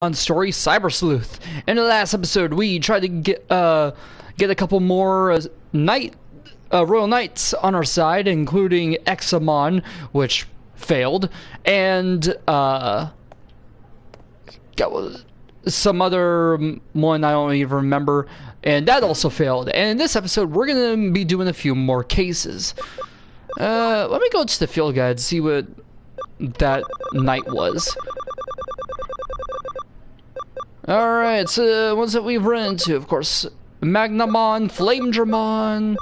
On story Cyber Sleuth. In the last episode, we tried to get a couple more royal knights on our side, including Examon, which failed, and got some other one I don't even remember, and that also failed. And in this episode, we're gonna be doing a few more cases. Let me go to the field guide, see what that knight was. Alright, so ones that we've run into, of course, Magnamon, Flamedramon,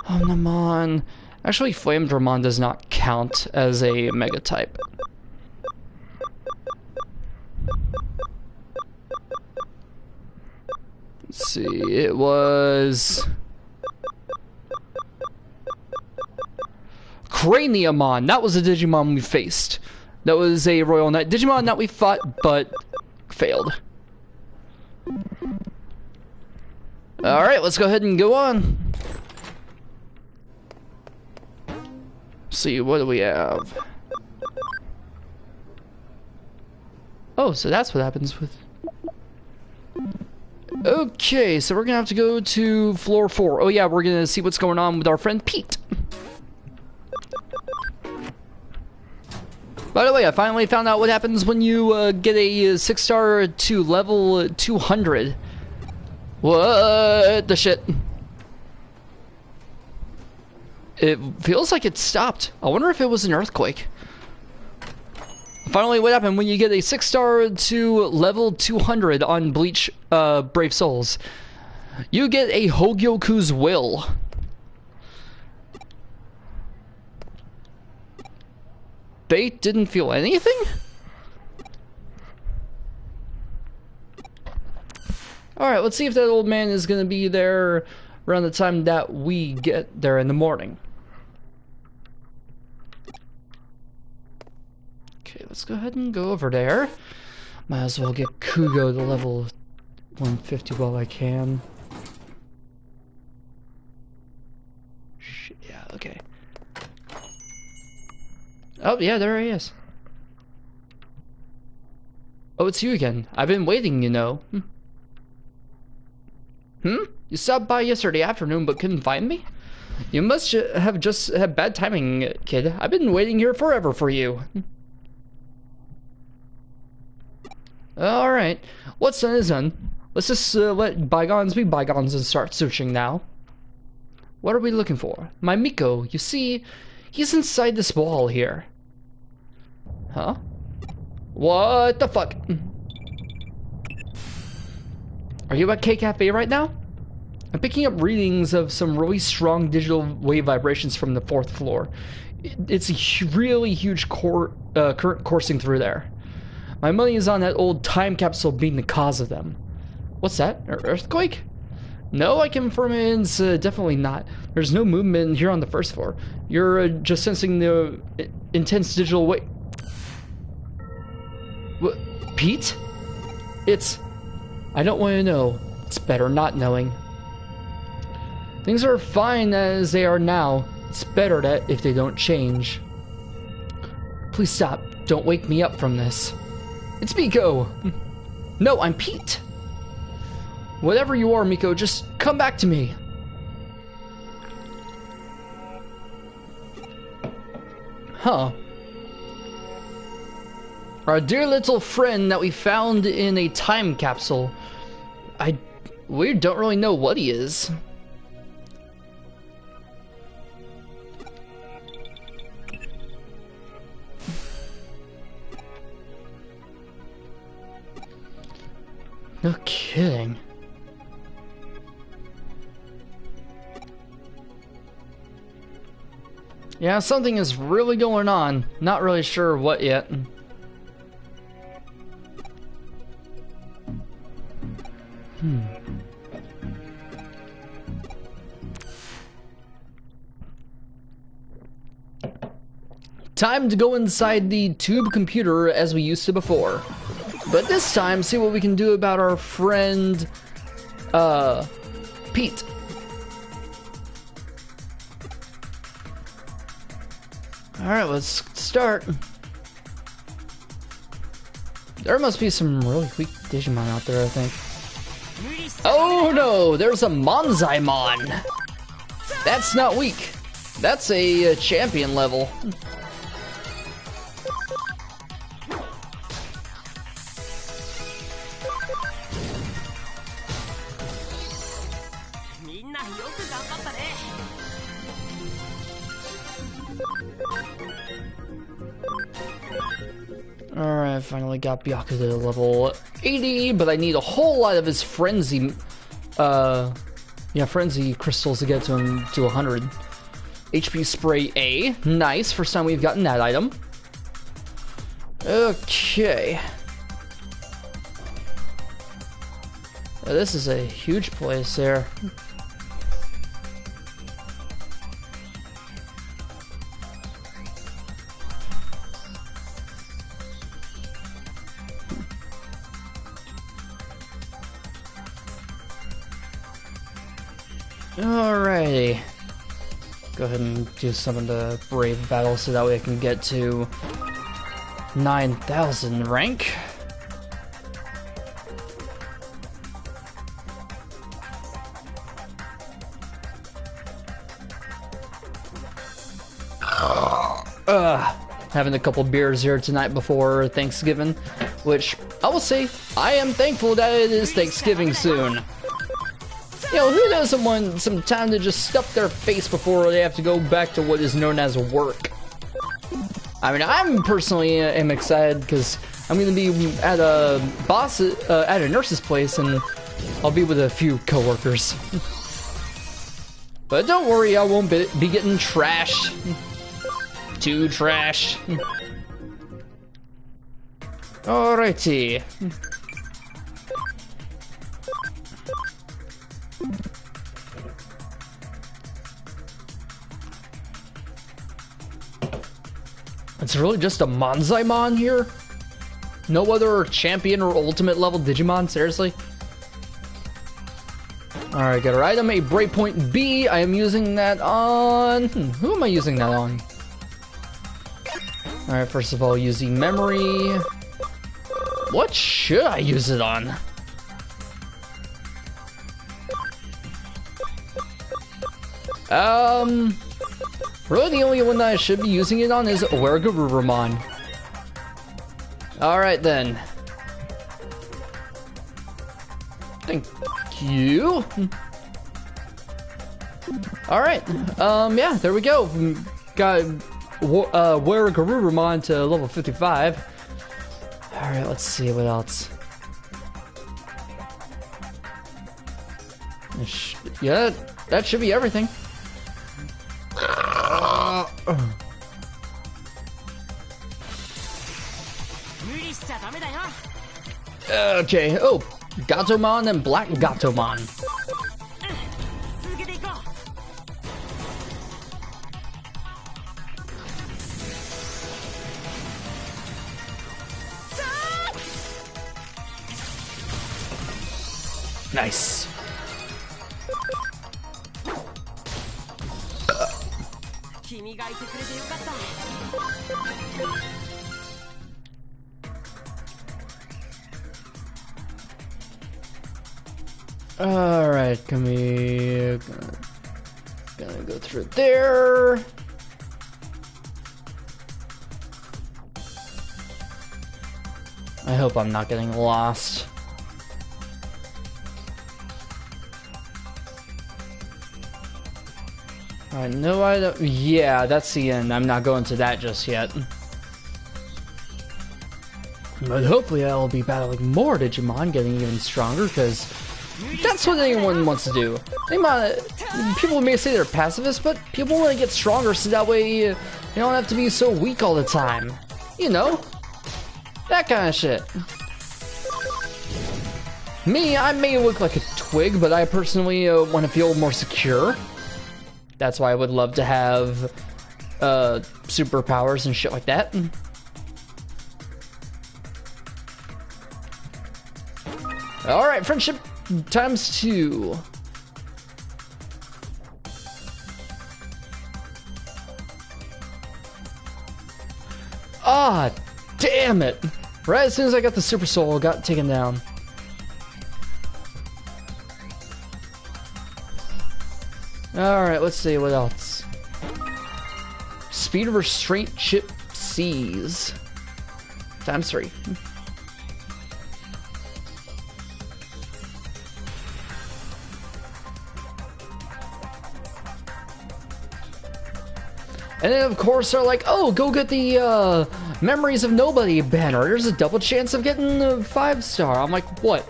Omnimon. Actually, Flamedramon does not count as a mega type. Let's see, it was Craniamon. That was a Digimon we faced. That was a Royal Knight Digimon that we fought, but failed. Alright, let's go ahead and go on. See, what do we have? Oh, so that's what happens with... Okay, so we're gonna have to go to floor 4. Oh yeah, we're gonna see what's going on with our friend Pete. By the way, I finally found out what happens when you get a 6-star to level 200. What the shit? It feels like it stopped. I wonder if it was an earthquake. Finally, what happened when you get a 6-star to level 200 on Bleach Brave Souls? You get a Hogyoku's Will. They didn't feel anything? Alright, let's see if that old man is gonna be there around the time that we get there in the morning. Okay, let's go ahead and go over there. Might as well get Kugo to level 150 while I can. Shit, yeah, okay. Oh, yeah, there he is. Oh, it's you again. I've been waiting, you know. You stopped by yesterday afternoon but couldn't find me? You must have just had bad timing, kid. I've been waiting here forever for you. Alright. What's done is done. Let's just let bygones be bygones and start searching now. What are we looking for? My Miko, you see, he's inside this wall here. Huh? What the fuck? Are you at K Cafe right now? I'm picking up readings of some really strong digital wave vibrations from the 4th floor. It's a really huge current coursing through there. My money is on that old time capsule being the cause of them. What's that? An earthquake? No, I confirm it's definitely not. There's no movement here on the 1st floor. You're just sensing the intense digital wave. What? Pete? It's... I don't want to know. It's better not knowing. Things are fine as they are now. It's better that if they don't change. Please stop. Don't wake me up from this. It's Miko. No, I'm Pete. Whatever you are, Miko, just come back to me. Huh. Our dear little friend that we found in a time capsule. We don't really know what he is. No kidding. Yeah, something is really going on. Not really sure what yet. Time to go inside the tube computer as we used to before. But this time, see what we can do about our friend, Pete. Alright, let's start. There must be some really weak Digimon out there, I think. Oh no, there's a Monzaimon. That's not weak. That's a champion level. Alright, finally got Byakuya to level 80, but I need a whole lot of his frenzy, frenzy crystals to get to him to 100. HP spray A, nice, first time we've gotten that item. Okay. This is a huge place there. Alrighty. Go ahead and do some of the brave battles so that way I can get to 9,000 rank. Having a couple beers here tonight before Thanksgiving, which I will say I am thankful that it is Thanksgiving soon. You know, who doesn't want some time to just stuff their face before they have to go back to what is known as work? I mean, I'm personally am excited because I'm going to be at a nurse's place and I'll be with a few coworkers. But don't worry, I won't be getting trashed. Too trash. Alrighty. It's really just a Monzaimon here? No other champion or ultimate level Digimon? Seriously? Alright, got our item, a Breakpoint B. I am using that on... who am I using that on? Alright, first of all, using memory. What should I use it on? Really the only one that I should be using it on is Wayward. Alright then. Thank you. Alright, yeah, there we go. Got Wayward to level 55. Alright, let's see what else. Yeah, that should be everything. Okay, oh, Gatomon and Black Gatomon. Nice. Alright, come here. Gonna go through there. I hope I'm not getting lost. Alright, no, I don't. Yeah, that's the end. I'm not going to that just yet. But hopefully I will be battling more Digimon, getting even stronger, because that's what anyone wants to do. People may say they're pacifists, but people want to get stronger so that way you don't have to be so weak all the time. You know? That kind of shit. Me, I may look like a twig, but I personally want to feel more secure. That's why I would love to have superpowers and shit like that. Alright, friendship times 2. Ah, damn it. Right as soon as I got the Super Soul, got taken down. Alright, let's see what else. Speed restraint chip C's. Times 3. And then, of course, they're like, oh, go get the Memories of Nobody banner. There's a double chance of getting a 5-star. I'm like, what?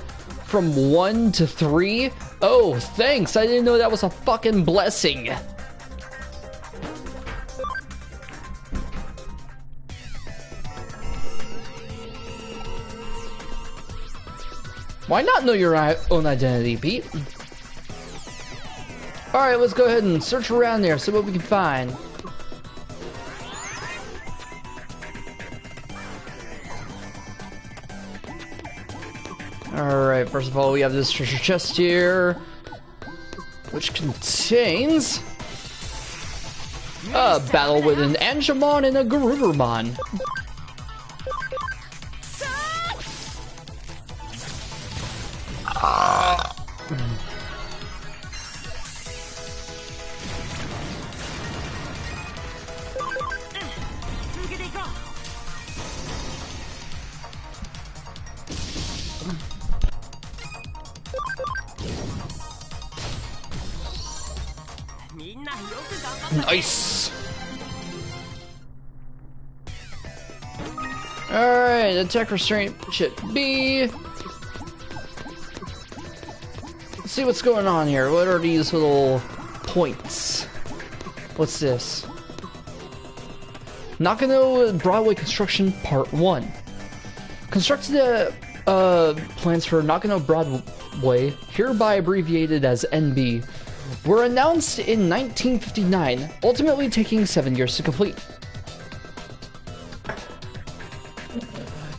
From 1 to 3? Oh, thanks. I didn't know that was a fucking blessing. Why not know your own identity, Pete? Alright, let's go ahead and search around there, see what we can find. Alright, first of all, we have this treasure chest here, which contains a battle with an Angemon and a Garurumon. Nice. Alright, attack restraint should be. Let's see what's going on here. What are these little points? What's this? Nakano Broadway Construction Part 1. Constructed plans for Nakano Broadway, hereby abbreviated as NB, were announced in 1959, ultimately taking 7 years to complete.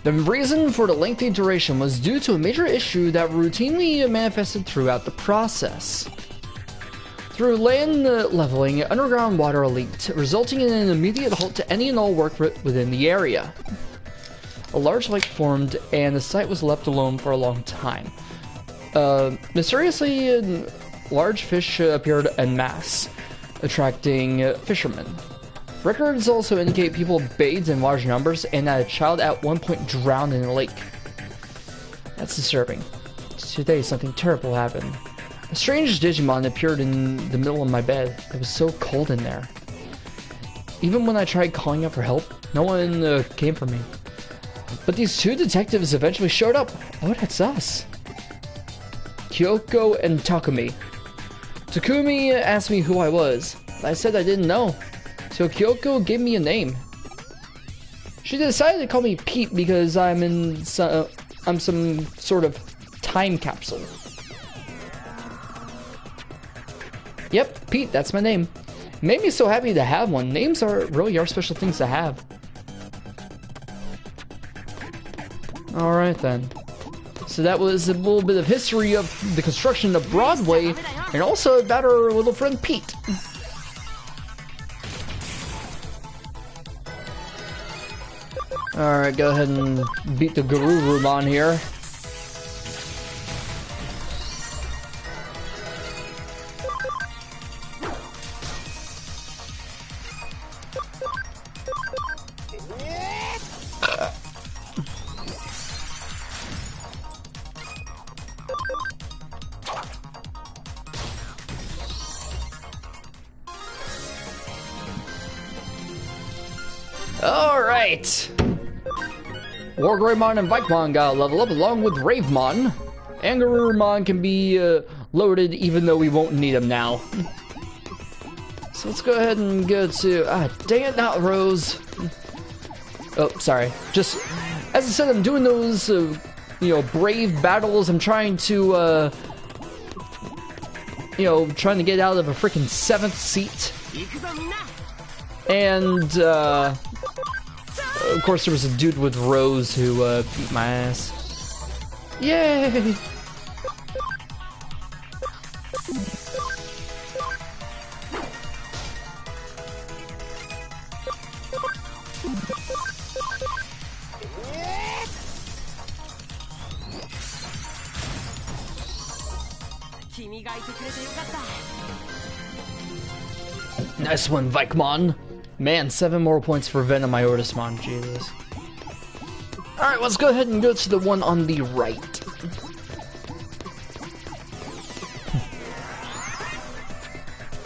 The reason for the lengthy duration was due to a major issue that routinely manifested throughout the process. Through land leveling, underground water leaked, resulting in an immediate halt to any and all work within the area. A large lake formed, and the site was left alone for a long time. Mysteriously, large fish appeared en masse, attracting fishermen. Records also indicate people bathed in large numbers and that a child at one point drowned in the lake. That's disturbing. Today, something terrible happened. A strange Digimon appeared in the middle of my bed. It was so cold in there. Even when I tried calling out for help, no one came for me. But these two detectives eventually showed up. Oh, that's us. Kyoko and Takumi. Takumi asked me who I was. I said I didn't know. So Kyoko gave me a name. She decided to call me Pete because I'm some sort of time capsule. Yep, Pete, that's my name. It made me so happy to have one. Names really are special things to have. Alright then. So that was a little bit of history of the construction of Broadway, and also about our little friend Pete. Alright, go ahead and beat the Garurumon here. Alright! Wargreymon and Vikemon got level up along with Ravemon. And Garurumon can be loaded even though we won't need them now. So let's go ahead and go to... dang it, not Rose. Oh, sorry. Just, as I said, I'm doing those, brave battles. I'm trying to, trying to get out of a freaking 7th seat. And, of course, there was a dude with Rose who beat my ass. Yay! Nice one, Vikemon. Man, 7 more points for Venom Iotismon. Jesus. Alright, let's go ahead and go to the one on the right.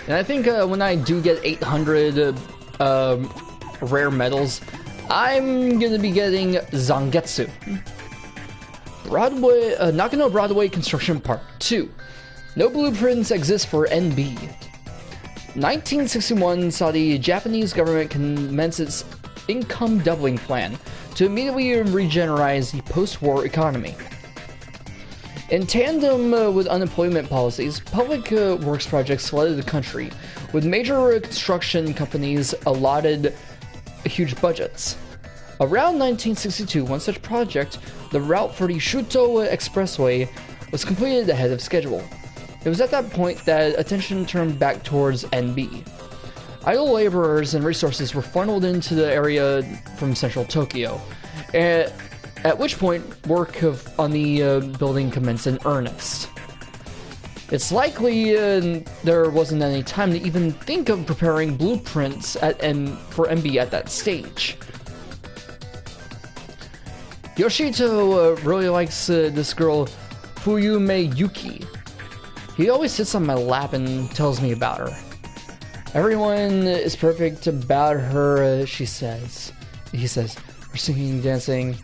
And I think when I do get 800 rare medals, I'm gonna be getting Zangetsu. Broadway, Nakano Broadway Construction Part 2. No blueprints exist for NB. 1961 saw the Japanese government commence its income doubling plan to immediately regenerate the post-war economy. In tandem with unemployment policies, public works projects flooded the country, with major construction companies allotted huge budgets. Around 1962, one such project, the route for the Shuto Expressway, was completed ahead of schedule. It was at that point that attention turned back towards NB. Idle laborers and resources were funneled into the area from central Tokyo, at which point work on the building commenced in earnest. It's likely there wasn't any time to even think of preparing blueprints for NB at that stage. Yoshito really likes this girl, Fuyume Yuki. He always sits on my lap and tells me about her. Everyone is perfect about her, she says. He says, we're singing, dancing.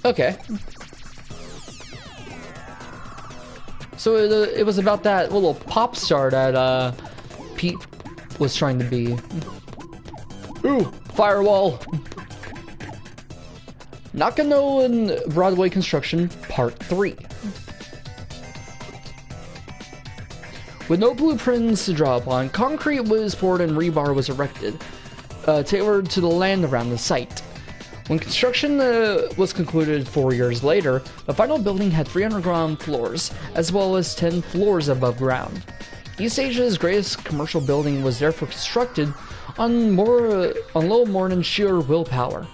Okay. So it was about that little pop star that Pete was trying to be. Ooh, firewall. Nakano and Broadway Construction Part 3. With no blueprints to draw upon, concrete was poured and rebar was erected, tailored to the land around the site. When construction was concluded 4 years later, the final building had 3 underground floors, as well as 10 floors above ground. East Asia's greatest commercial building was therefore constructed on little more than sheer willpower.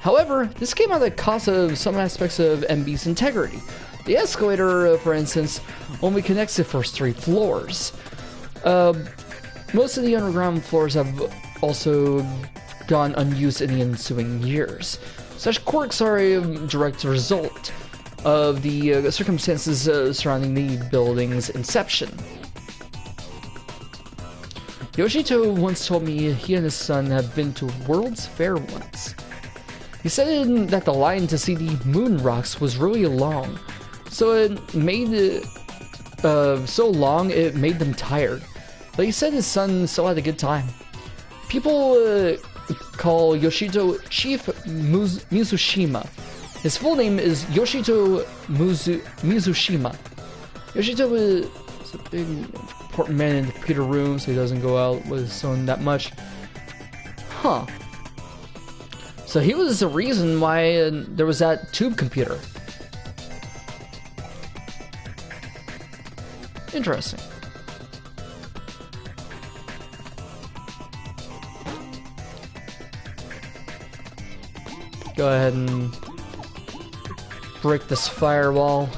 However, this came at the cost of some aspects of NB's integrity. The escalator, for instance, only connects the first 3 floors. Most of the underground floors have also gone unused in the ensuing years. Such quirks are a direct result of the circumstances surrounding the building's inception. Yoshito once told me he and his son have been to World's Fair once. He said that the line to see the moon rocks was really long, so it made them tired. But he said his son still had a good time. People call Yoshito Chief Mizushima. His full name is Yoshito Mizushima. Yoshito is a big important man in the computer room, so he doesn't go out with his son that much. Huh. So he was the reason why there was that tube computer. Interesting. Go ahead and break this firewall.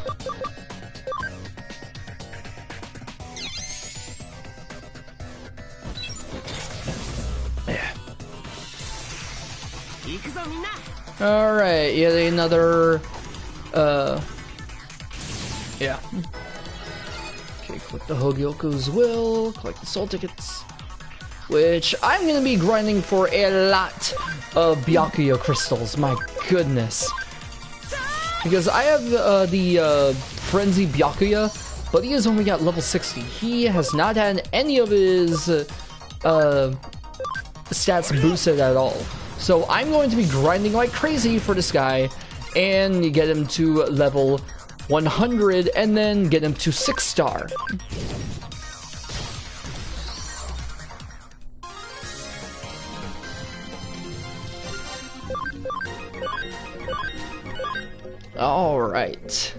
Alright, yet another, yeah. Okay, collect the Hogyoku's will, collect the soul tickets, which I'm gonna be grinding for a lot of Byakuya crystals, my goodness. Because I have the Frenzy Byakuya, but he has only got level 60. He has not had any of his stats boosted at all. So I'm going to be grinding like crazy for this guy and get him to level 100 and then get him to 6-star. All right.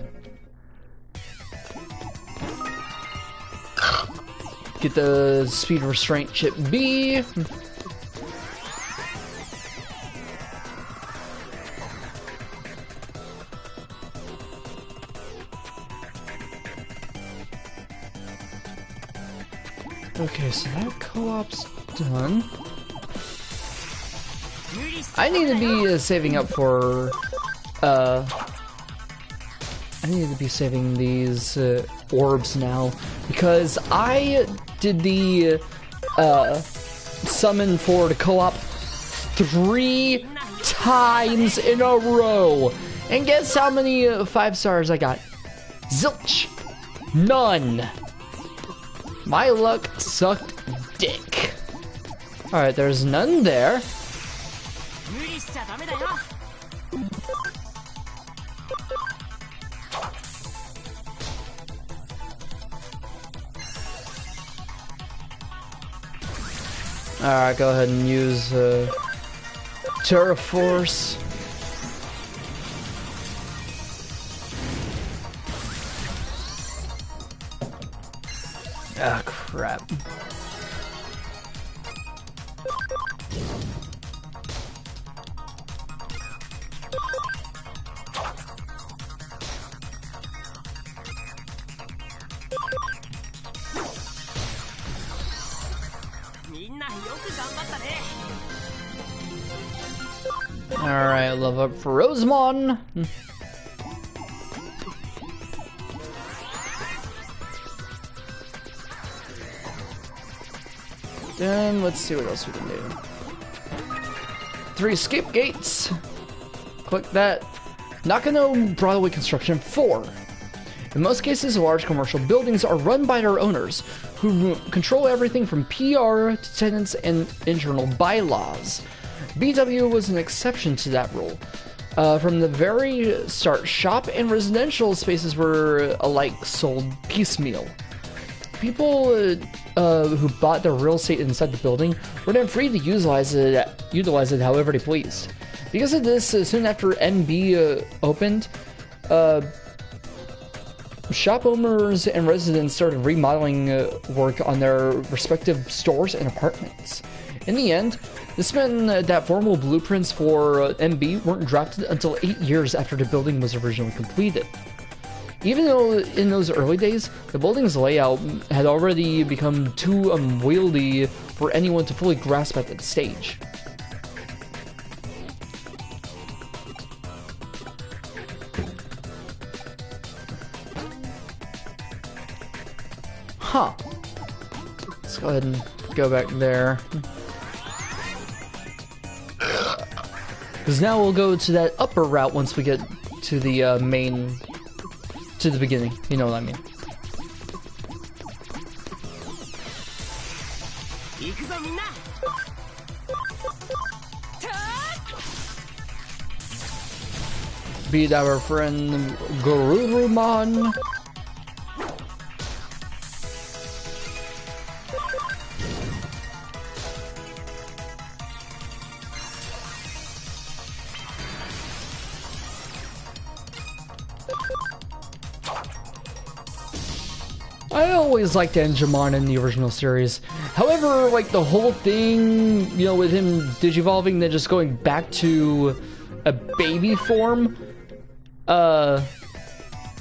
Get the speed restraint chip B. Okay, so that co-op's done. I need to be saving up for, I need to be saving these orbs now, because I did the summon for the co-op 3 times in a row. And guess how many 5 stars I got? Zilch. None. My luck sucked dick. Alright, there's none there. Alright, go ahead and use Terraforce. Ah, crap. Alright, love up for Rosemon. Then let's see what else we can do. 3 escape gates. Click that. Nakano Broadway Construction 4. In most cases, large commercial buildings are run by their owners, who control everything from PR to tenants and internal bylaws. BW was an exception to that rule. From the very start, shop and residential spaces were alike sold piecemeal. People who bought their real estate inside the building were then free to utilize it however they pleased. Because of this, soon after NB opened, shop owners and residents started remodeling work on their respective stores and apartments. In the end, this meant that formal blueprints for NB weren't drafted until 8 years after the building was originally completed. Even though in those early days, the building's layout had already become too unwieldy for anyone to fully grasp at that stage. Huh. Let's go ahead and go back there. Because now we'll go to that upper route once we get to the main... to the beginning, you know what I mean. Beat our friend Garurumon. I always liked Digimon in the original series. However, like the whole thing, you know, with him digivolving, then just going back to a baby form, yeah,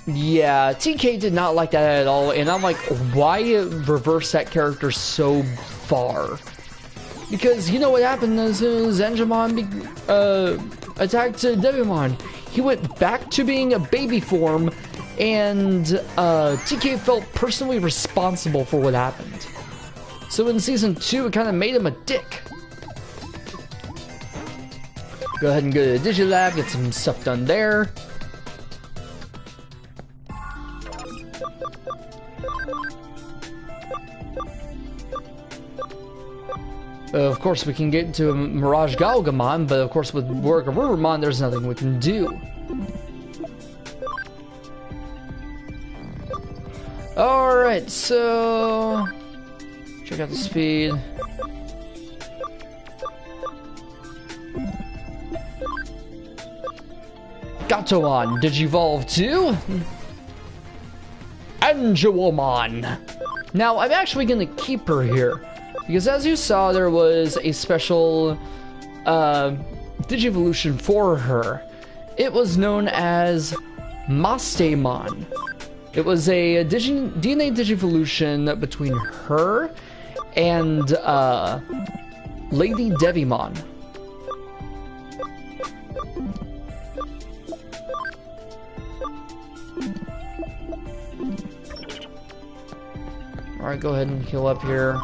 TK did not like that at all, and I'm like, why reverse that character so far? Because you know what happened as Zenjamon attacked Devimon. He went back to being a baby form, and TK felt personally responsible for what happened. So in Season 2, it kind of made him a dick. Go ahead and go to the Digilab, get some stuff done there. Of course, we can get into Mirage Galgamon, but of course with Garurumon, there's nothing we can do. Alright, so... check out the speed. Gatoan, Digivolve to... Angelomon. Now, I'm actually gonna keep her here, because as you saw, there was a special Digivolution for her. It was known as Mastemon. It was a DNA Digivolution between her and Lady Devimon. Alright, go ahead and heal up here.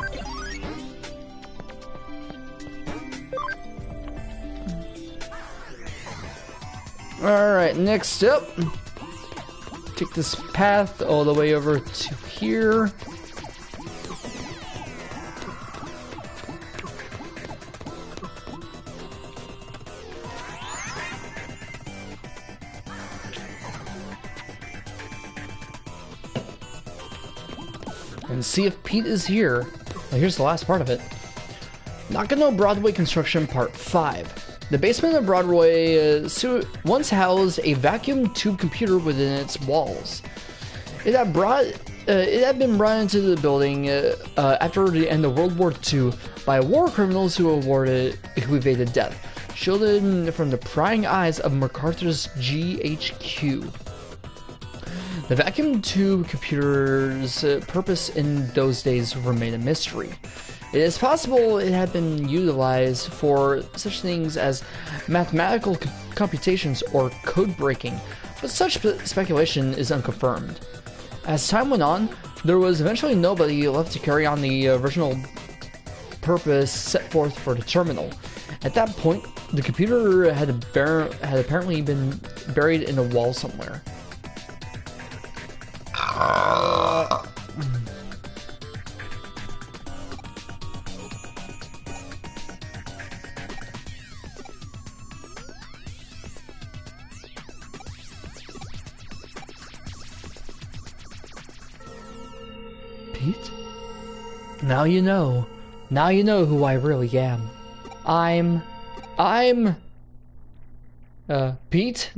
Alright, next up, take this path all the way over to here. And see if Pete is here. Well, here's the last part of it. Nakano Broadway Construction Part 5. The basement of Broadway once housed a vacuum tube computer within its walls. It had been brought into the building after the end of World War II by war criminals who evaded death, shielded from the prying eyes of MacArthur's GHQ. The vacuum tube computer's purpose in those days remained a mystery. It is possible it had been utilized for such things as mathematical computations or code breaking, but such speculation is unconfirmed. As time went on, there was eventually nobody left to carry on the original purpose set forth for the terminal. At that point, the computer had apparently been buried in a wall somewhere. Pete? Now you know. Now you know who I really am. I'm Pete?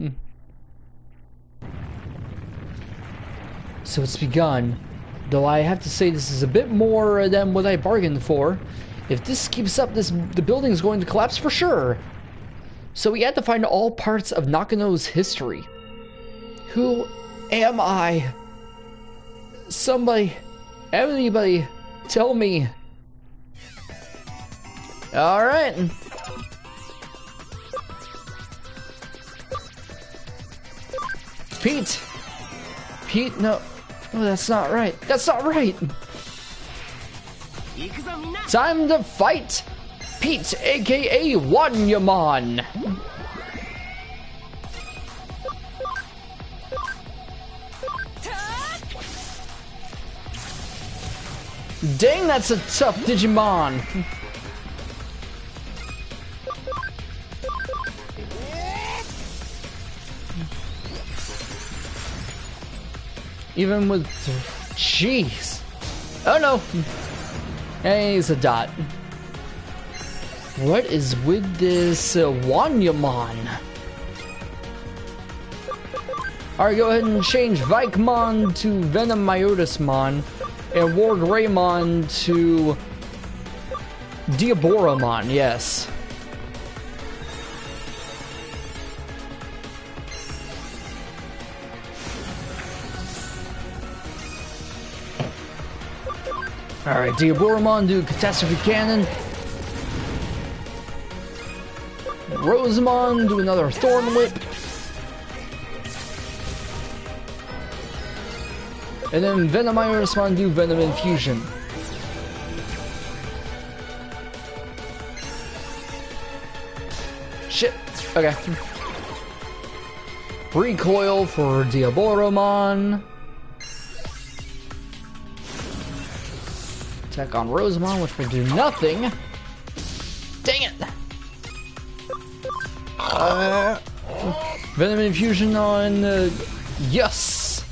So it's begun. Though I have to say this is a bit more than what I bargained for. If this keeps up, the building is going to collapse for sure. So we had to find all parts of Nakano's history. Who am I? Somebody, anybody, tell me. Alright. Pete! Pete, no. No, that's not right. That's not right! Time to fight! Pete, aka Wanyamon! Dang, that's a tough Digimon! Even with... Jeez! Oh no! Hey, it's a dot. What is with this Wanyamon? Alright, go ahead and change Vikemon to Venomyotismon and Ward Raymon to Diaboramon, yes. Alright, Diaboramon do Catastrophe Cannon. Rosemon do another Thorn Whip. And then Venomyotismon do Venom Infusion. Shit. Okay. Recoil for Diaboramon. Attack on Rosemon, which will do nothing. Dang it! Venom Infusion on... yes!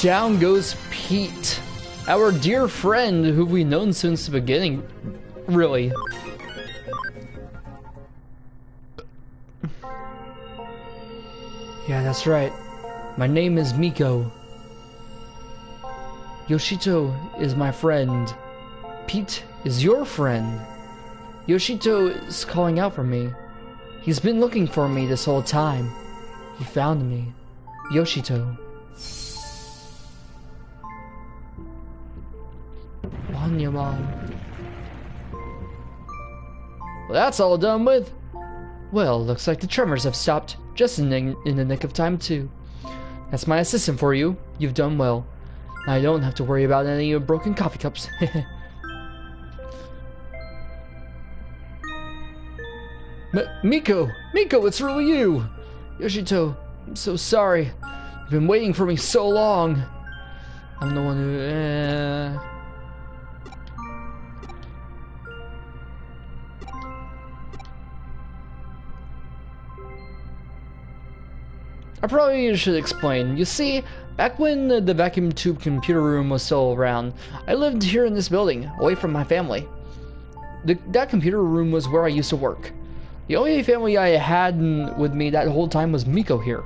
Down goes Pete. Our dear friend who we've known since the beginning. Really. Yeah, that's right. My name is Miko. Yoshito is my friend. Pete is your friend. Yoshito is calling out for me. He's been looking for me this whole time. He found me. Yoshito. Onyamon. Well, that's all done with. Well, looks like the tremors have stopped, just in the nick of time, too. That's my assistant for you. You've done well. I don't have to worry about any broken coffee cups. Miko! Miko, it's really you! Yoshito, I'm so sorry. You've been waiting for me so long. I'm the one who... I probably should explain. You see, back when the vacuum tube computer room was still around, I lived here in this building, away from my family. That computer room was where I used to work. The only family I had with me that whole time was Miko here.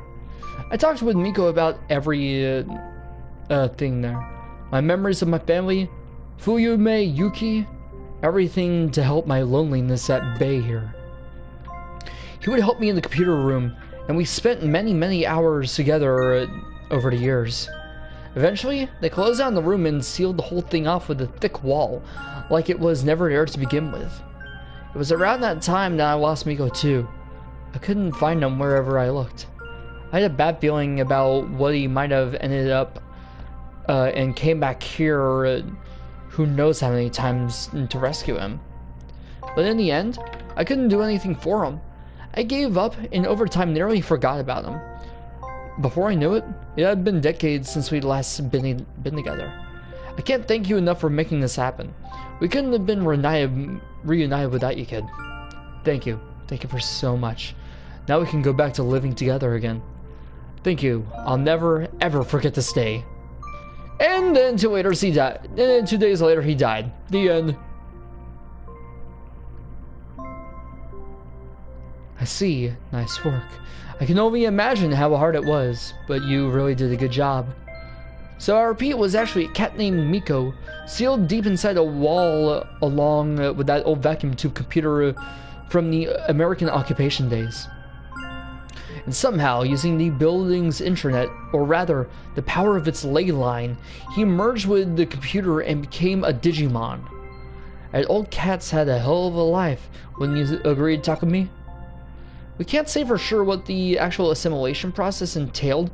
I talked with Miko about every thing there. My memories of my family, Fuyume, Yuki, everything to help my loneliness at bay here. He would help me in the computer room, and we spent many hours together over the years. Eventually, they closed down the room and sealed the whole thing off with a thick wall, like it was never there to begin with. It was around that time that I lost Miko too. I couldn't find him wherever I looked. I had a bad feeling about what he might have ended up and came back here who knows how many times to rescue him. But in the end, I couldn't do anything for him. I gave up and over time nearly forgot about him. Before I knew it, it had been decades since we'd last been together. I can't thank you enough for making this happen. We couldn't have been reunited without you, kid. Thank you. Thank you for so much. Now we can go back to living together again. Thank you. I'll never, ever forget this day. And then 2 days later, he died. The end. I see. Nice work. I can only imagine how hard it was, but you really did a good job. So I repeat, it was actually a cat named Miko, sealed deep inside a wall along with that old vacuum tube computer from the American occupation days. And somehow, using the building's internet, or rather, the power of its ley line, he merged with the computer and became a Digimon. And old cats had a hell of a life, wouldn't you agree, Takumi? We can't say for sure what the actual assimilation process entailed,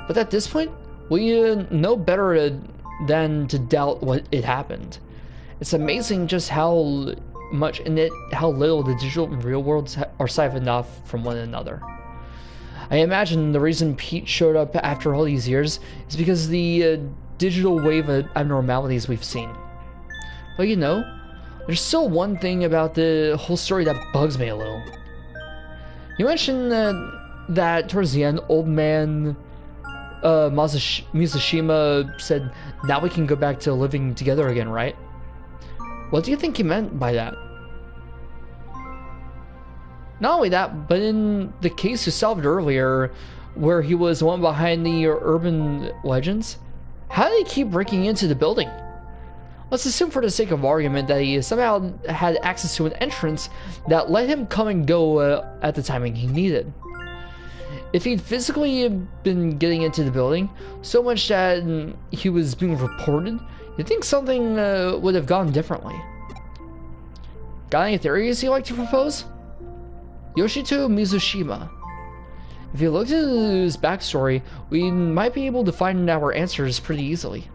but at this point, we know better than to doubt what it happened. It's amazing just how much in it, how little the digital and real worlds are siphoned off from one another. I imagine the reason Pete showed up after all these years is because of the digital wave of abnormalities we've seen. But you know, there's still one thing about the whole story that bugs me a little. You mentioned that towards the end, old man Mizushima said, now we can go back to living together again, right? What do you think he meant by that? Not only that, but in the case you solved earlier, where he was the one behind the urban legends, how did he keep breaking into the building? Let's assume for the sake of argument that he somehow had access to an entrance that let him come and go at the timing he needed. If he'd physically been getting into the building, so much that he was being reported, you'd think something would have gone differently. Got any theories you'd like to propose? Yoshito Mizushima. If you looked into his backstory, we might be able to find our answers pretty easily.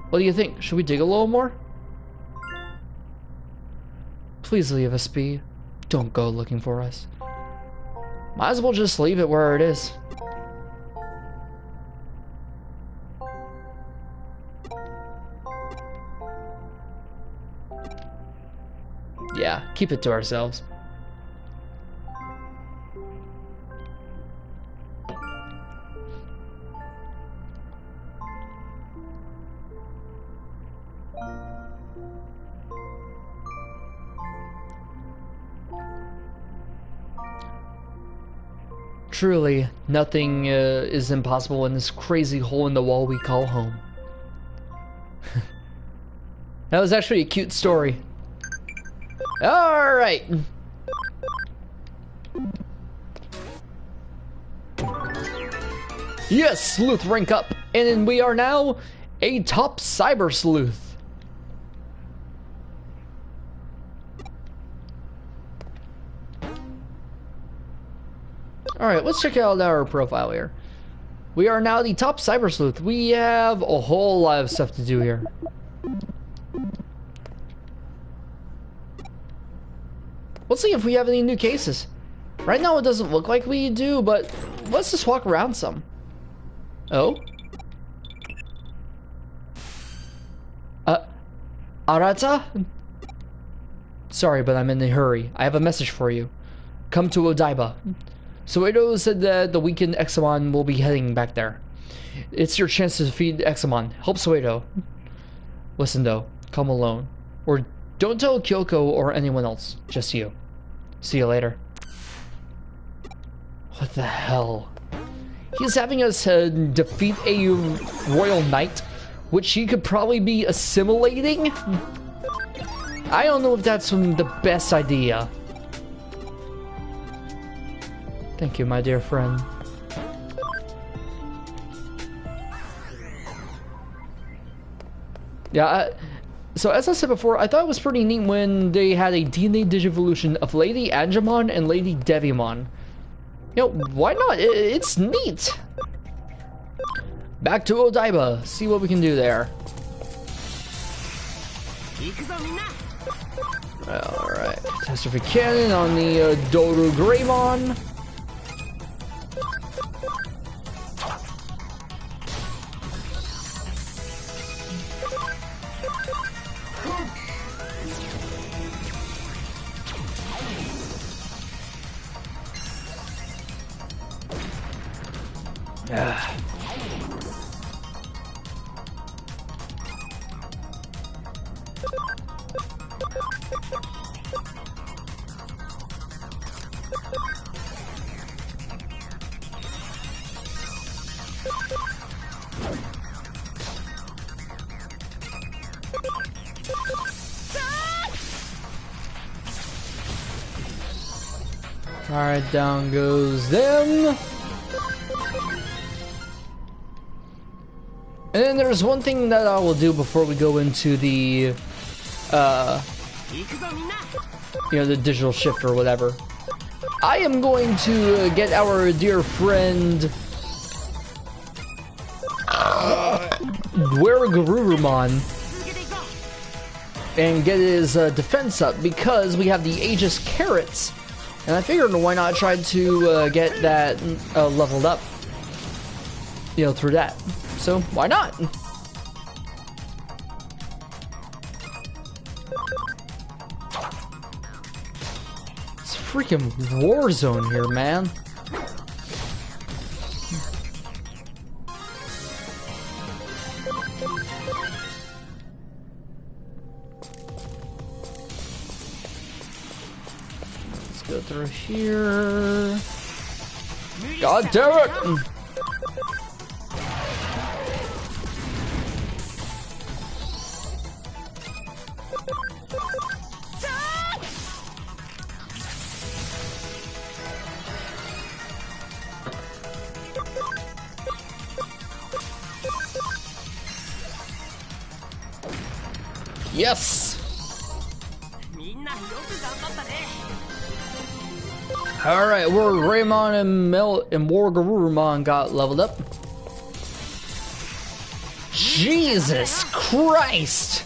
What do you think? Should we dig a little more? Please leave us be. Don't go looking for us. Might as well just leave it where it is. Yeah, keep it to ourselves. Truly, nothing is impossible in this crazy hole in the wall we call home. That was actually a cute story. Alright. Yes, Sleuth rank up. And we are now a top cyber sleuth. Alright, let's check out our profile here. We are now the top cyber sleuth. We have a whole lot of stuff to do here. Let's see if we have any new cases. Right now it doesn't look like we do, but let's just walk around some. Oh? Arata? Sorry, but I'm in a hurry. I have a message for you. Come to Odaiba. Soedo said that the weekend Examon will be heading back there. It's your chance to defeat Examon. Help Soedo. Listen though, come alone. Or don't tell Kyoko or anyone else. Just you. See you later. What the hell? He's having us defeat a royal knight, which he could probably be assimilating? I don't know if that's the best idea. Thank you, my dear friend. Yeah, so as I said before, I thought it was pretty neat when they had a DNA Digivolution of Lady Angemon and Lady Devimon. You know, why not? It's neat. Back to Odaiba, see what we can do there. Alright, catastrophe cannon on the Doru Greymon. Alright, down goes them. And then there's one thing that I will do before we go into the, you know, the digital shift or whatever. I am going to get our dear friend, Wayward and get his defense up because we have the Aegis carrots. And I figured why not try to get that leveled up, you know, through that. So why not? It's a freaking war zone here, man. Go through here. God damn it! Yes! Alright, where Raymon and Wargarurumon got leveled up. Jesus Christ!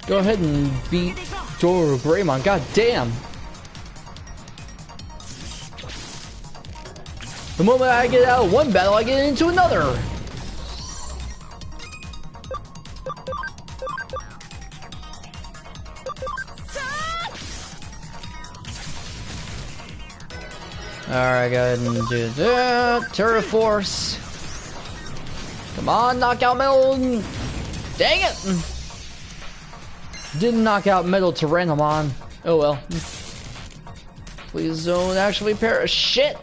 Go ahead and beat Doru Greymon, god damn! The moment I get out of one battle, I get into another! Alright, go ahead and do that. Terra Force. Come on, knock out Metal. Dang it! Didn't knock out Metal Tyrannomon. Oh well. Please don't actually perish. Shit!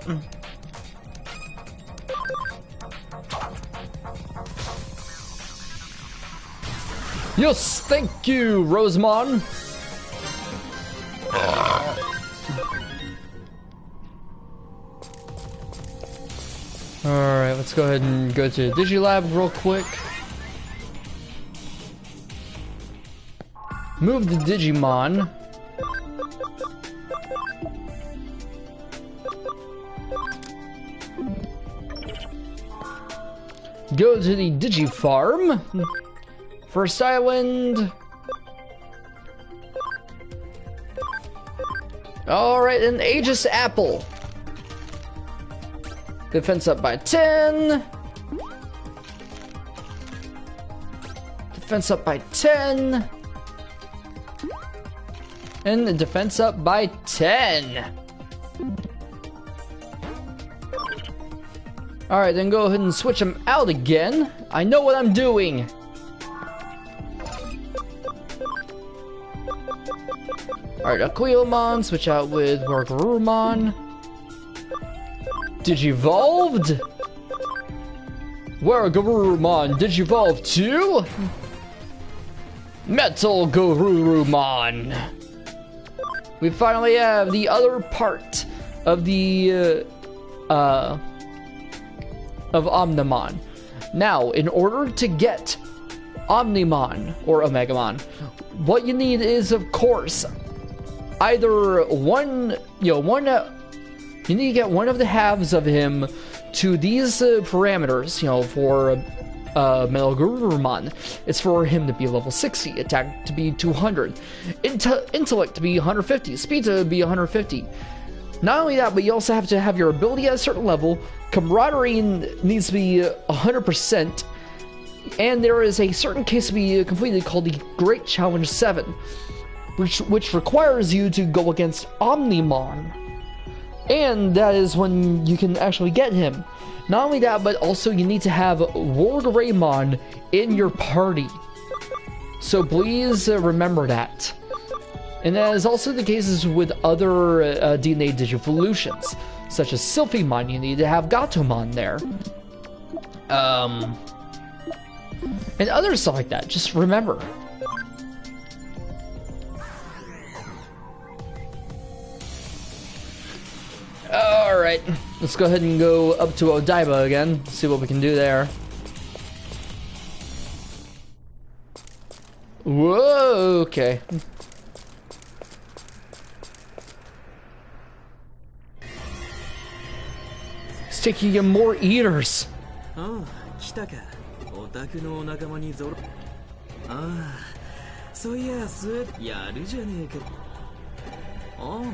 Yes, thank you, Rosemon. go ahead and go to Digilab real quick. Move the Digimon. Go to the Digifarm. First island. Alright, an Aegis Apple. Defense up by 10. Defense up by 10. And the defense up by 10. Alright, then go ahead and switch them out again. I know what I'm doing. Alright, Aquilomon, switch out with Wargarurumon. Digivolved. Wargarurumon, Digivolve to Metal Garurumon. We finally have the other part of the of Omnimon. Now, in order to get Omnimon or Omegamon, what you need is, of course, either you need to get one of the halves of him to these parameters, for Metal Garurumon. It's for him to be level 60, attack to be 200, intellect to be 150, speed to be 150. Not only that, but you also have to have your ability at a certain level, camaraderie needs to be 100%, and there is a certain case to be completed called the Great Challenge 7, which requires you to go against Omnimon. And that is when you can actually get him. Not only that, but also you need to have Wargreymon in your party. So please remember that. And that is also the cases with other DNA Digivolutions, such as Sylphimon. You need to have Gatomon there. And other stuff like that. Just remember. Alright, let's go ahead and go up to Odaiba again, see what we can do there. Whoa, okay. It's taking him more eaters. Oh, Oh,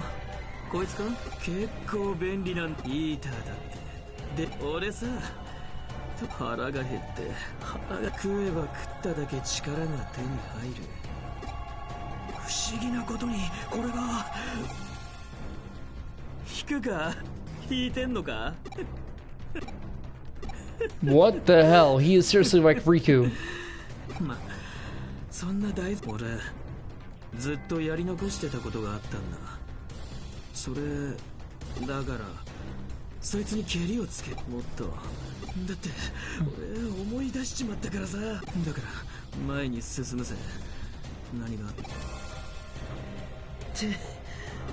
こいつか結構便利なイーターだってで俺さ腹が減って腹が食えば食っただけ力が手に入る不思議なことにこれが引くか引いてんのか What the hell? He is seriously like Riku. まそんな大俺ずっとやり残してたことがあったんだそれだからそいつに蹴りをつけもっとだって俺思い出しちまったからさだから前に進むぜ何がって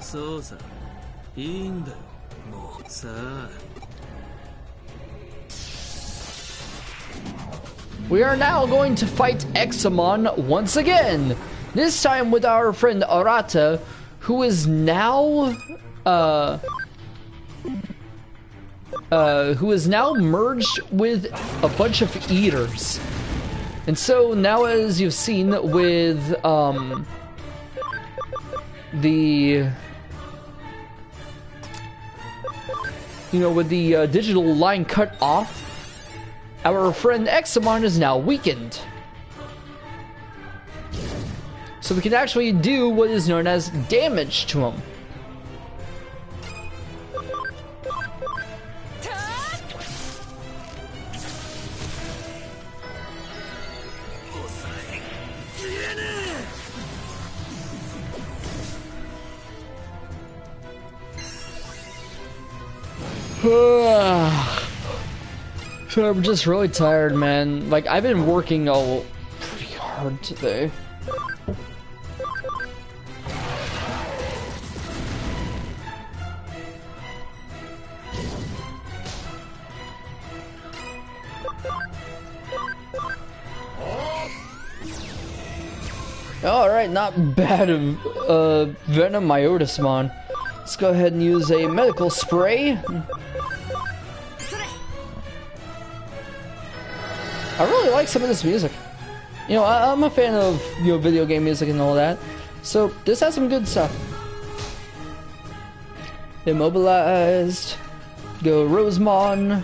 そうさいいんだよもうさあ We are now going to fight Examon once again. This time with our friend Arata, who is now merged with a bunch of eaters. And so now, as you've seen with the digital line cut off, our friend Examon is now weakened. So we can actually do what is known as damage to him. So I'm just really tired, man. Like, I've been working pretty hard today. Alright, not bad. Venom Myotismon. Let's go ahead and use a medical spray. I really like some of this music. You know, I'm a fan of, you know, video game music and all that. So this has some good stuff. Immobilized. Go Rosemon.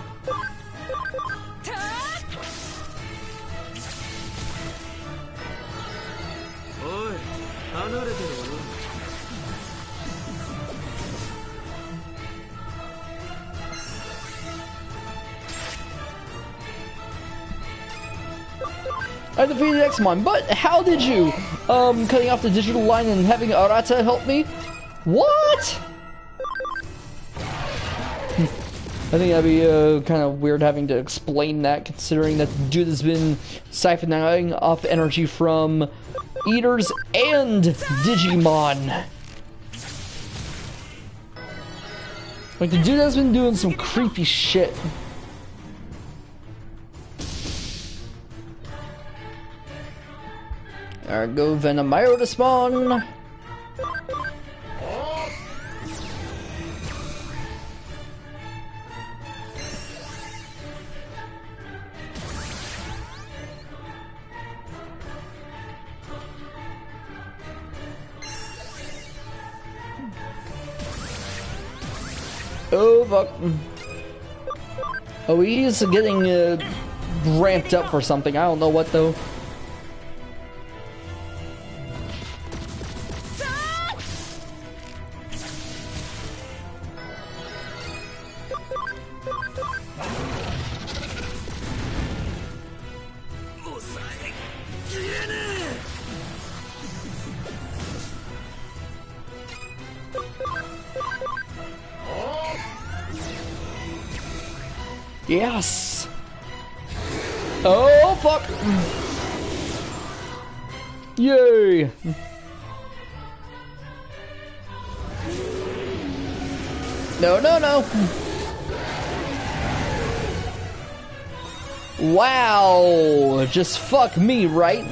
I defeated Xmon, but how did you? Cutting off the digital line and having Arata help me? What? I think that'd be kind of weird having to explain that, considering that the dude has been siphoning off energy from Eaters and Digimon. Like, the dude has been doing some creepy shit. Alright, go Venom Myotismon. Oh fuck. Oh, he's getting ramped up for something. I don't know what though. Yes! Oh, fuck! Yay! No, no, no! Wow! Just fuck me, right?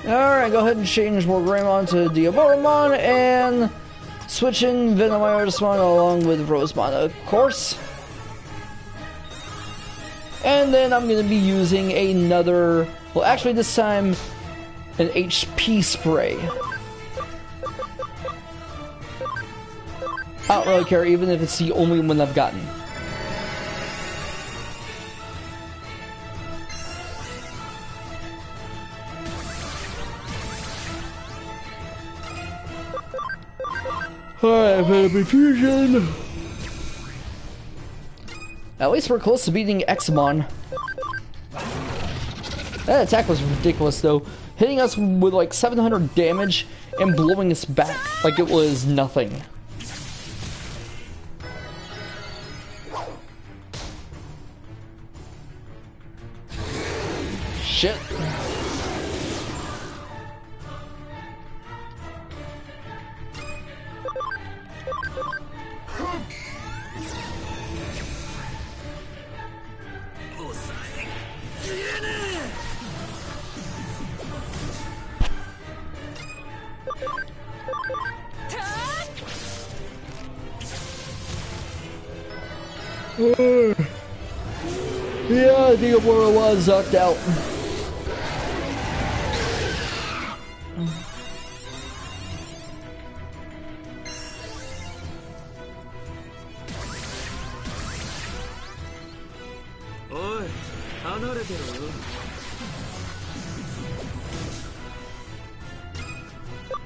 Alright, go ahead and change Morgreymon to Diaboromon and switch in Venom Myotismon along with Rosemon, of course. And then I'm going to be using another, well actually this time, an HP spray. I don't really care, even if it's the only one I've gotten. Alright, Venom Infusion. At least we're close to beating Xmon. That attack was ridiculous though. Hitting us with like 700 damage and blowing us back like it was nothing. Shit. Yeah, I think Amora was knocked out.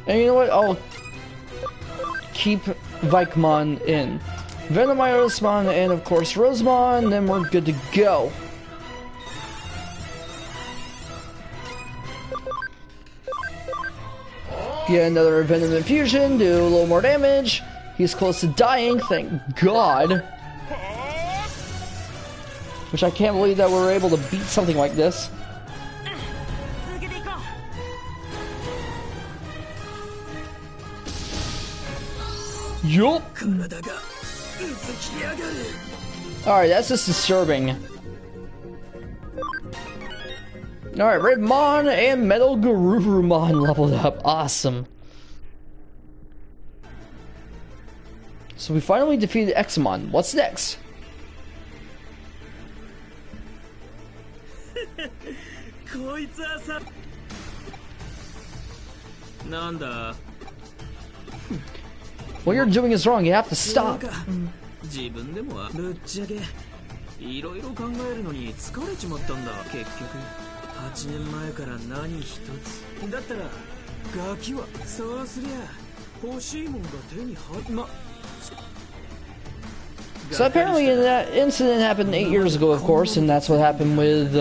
And you know what? I'll keep Vikemon in. Venom Myotismon and of course Rosemon, then we're good to go. Get another Venom Infusion, do a little more damage. He's close to dying, thank God. Which I can't believe that we're able to beat something like this. Yup. Alright, that's just disturbing. Alright, Redmon and Metal Garurumon leveled up. Awesome. So we finally defeated Examon. What's next? こいつはさなんだ What you're doing is wrong. You have to stop. 自分でもぶっちゃけいろいろ考えるのに疲れちまったんだ結局8年前から何一つだったらガキはそうすりゃ欲しいもんが手に入ま So apparently that incident happened 8 years ago, of course, and that's what happened with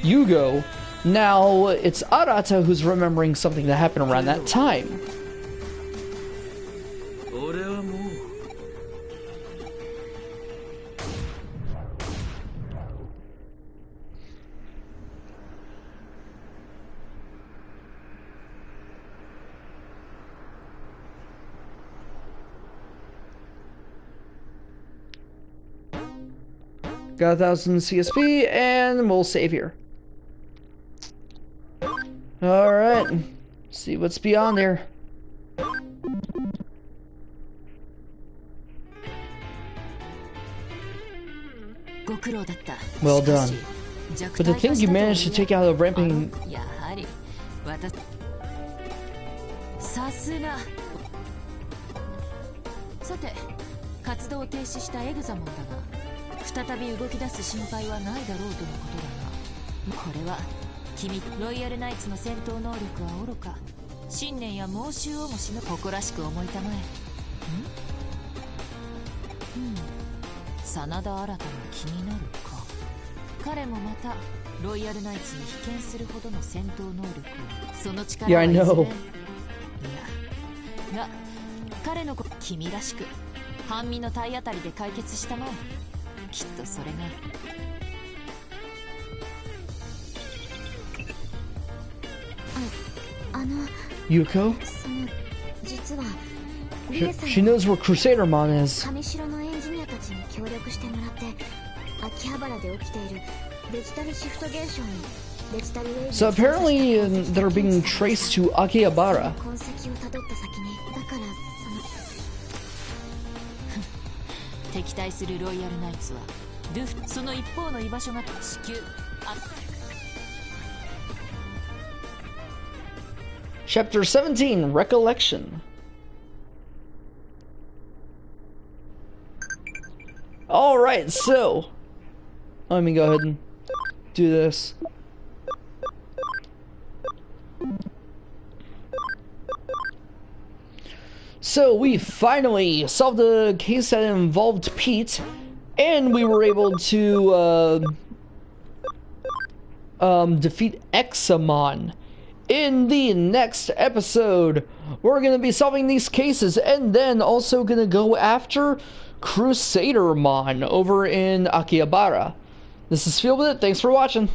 Yugo. Now it's Arata who's remembering something that happened around that time. 俺はもう Got 1,000 CSP, and we'll save here. Alright. See what's beyond there. Well done. But to think you managed to take out a ramping... 再び動き出す心配はないだろうとのことだが、これは君ロイヤルナイツの戦闘能力はおろか、信念や猛襲をもしの誇らしく思いたまえ。真田新の気になるか。彼もまたロイヤルナイツに被験するほどの戦闘能力を、その力はいずれ、いやが彼の君らしく半身の体当たりで解決したまえ。きっとそれが Yuko? She knows where Crusadermon is. So apparently they're being traced to Akihabara. 敵対するロイヤルナイツはルフその一方の居場所が地球Chapter 17 Recollection. Alright, so let me go ahead and do this. So we finally solved the case that involved Pete, and we were able to defeat Examon. In the next episode, we're going to be solving these cases, and then also going to go after Crusadermon over in Akihabara. This is Feel With It. Thanks for watching.